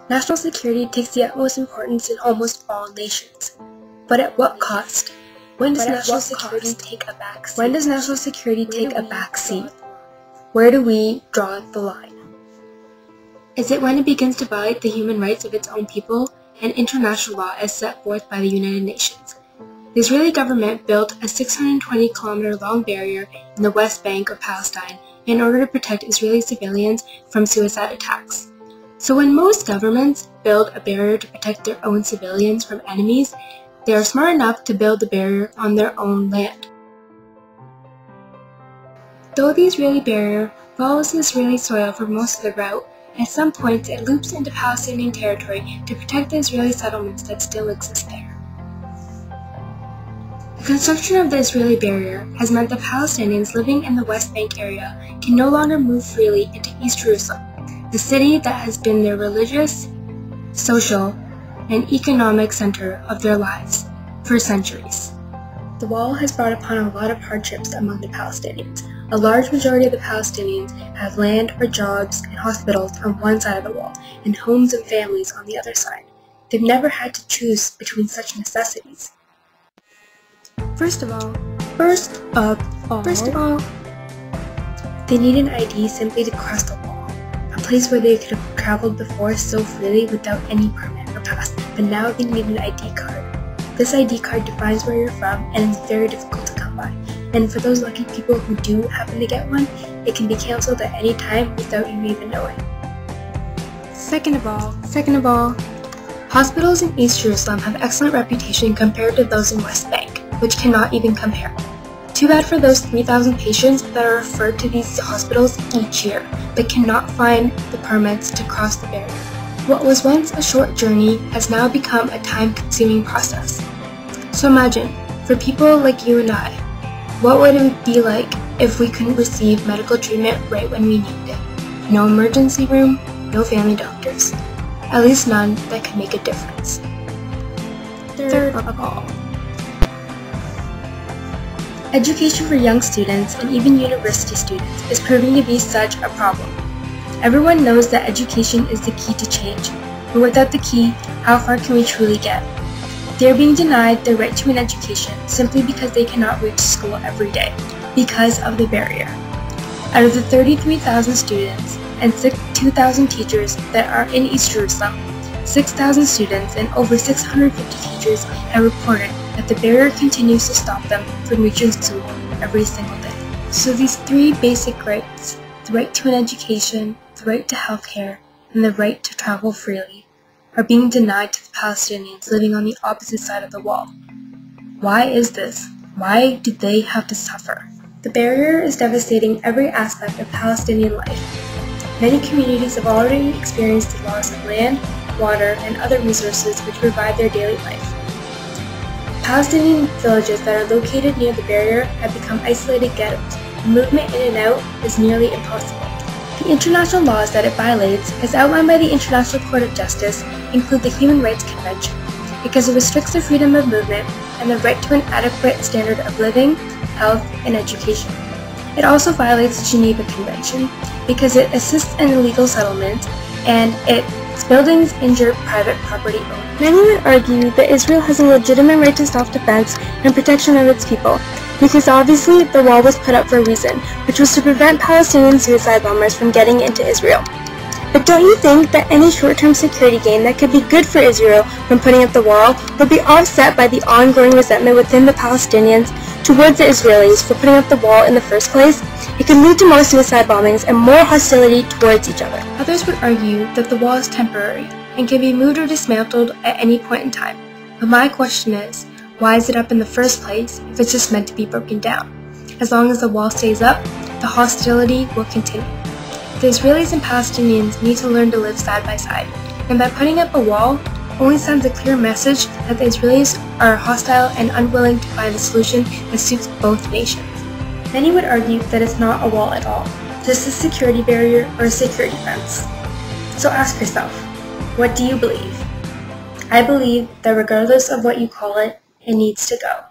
National security takes the utmost importance in almost all nations. But at what cost? When does national security take a backseat? Where do we draw the line? Is it when it begins to violate the human rights of its own people and international law as set forth by the United Nations? The Israeli government built a 620-kilometer-long barrier in the West Bank of Palestine in order to protect Israeli civilians from suicide attacks. So when most governments build a barrier to protect their own civilians from enemies, they are smart enough to build the barrier on their own land. Though the Israeli barrier follows the Israeli soil for most of the route, at some points it loops into Palestinian territory to protect the Israeli settlements that still exist there. The construction of the Israeli barrier has meant that Palestinians living in the West Bank area can no longer move freely into East Jerusalem, the city that has been their religious, social, and economic center of their lives for centuries. The wall has brought upon a lot of hardships among the Palestinians. A large majority of the Palestinians have land or jobs and hospitals on one side of the wall, and homes and families on the other side. They've never had to choose between such necessities. First of all, they need an ID simply to cross the wall, a place where they could have traveled before so freely without any permit or pass, but now they need an ID card. This ID card defines where you're from and is very difficult to come by, and for those lucky people who do happen to get one, it can be cancelled at any time without you even knowing. Second of all, hospitals in East Jerusalem have excellent reputation compared to those in West Bank, which cannot even compare. Too bad for those 3,000 patients that are referred to these hospitals each year, but cannot find the permits to cross the barrier. What was once a short journey has now become a time-consuming process. So imagine, for people like you and I, what would it be like if we couldn't receive medical treatment right when we needed it? No emergency room, no family doctors. At least none that could make a difference. Third of all, education for young students and even university students is proving to be such a problem. Everyone knows that education is the key to change, but without the key, how far can we truly get? They are being denied their right to an education simply because they cannot reach school every day, because of the barrier. Out of the 33,000 students and 2,000 teachers that are in East Jerusalem, 6,000 students and over 650 teachers have reported that the barrier continues to stop them from reaching school every single day. So these three basic rights, the right to an education, the right to healthcare, and the right to travel freely, are being denied to the Palestinians living on the opposite side of the wall. Why is this? Why do they have to suffer? The barrier is devastating every aspect of Palestinian life. Many communities have already experienced the loss of land, water, and other resources which provide their daily life. Palestinian villages that are located near the barrier have become isolated ghettos. Movement in and out is nearly impossible. The international laws that it violates, as outlined by the International Court of Justice, include the Human Rights Convention, because it restricts the freedom of movement and the right to an adequate standard of living, health, and education. It also violates the Geneva Convention, because it assists in illegal settlements and its buildings injure private property owners. Many would argue that Israel has a legitimate right to self-defense and protection of its people, because obviously the wall was put up for a reason, which was to prevent Palestinian suicide bombers from getting into Israel. But don't you think that any short-term security gain that could be good for Israel from putting up the wall would be offset by the ongoing resentment within the Palestinians towards the Israelis for putting up the wall in the first place? It could lead to more suicide bombings and more hostility towards each other. Others would argue that the wall is temporary and can be moved or dismantled at any point in time. But my question is, why is it up in the first place if it's just meant to be broken down? As long as the wall stays up, the hostility will continue. The Israelis and Palestinians need to learn to live side by side, and by putting up a wall only sends a clear message that the Israelis are hostile and unwilling to find a solution that suits both nations. Many would argue that it's not a wall at all, just a security barrier or a security fence. So ask yourself, what do you believe? I believe that regardless of what you call it, it needs to go.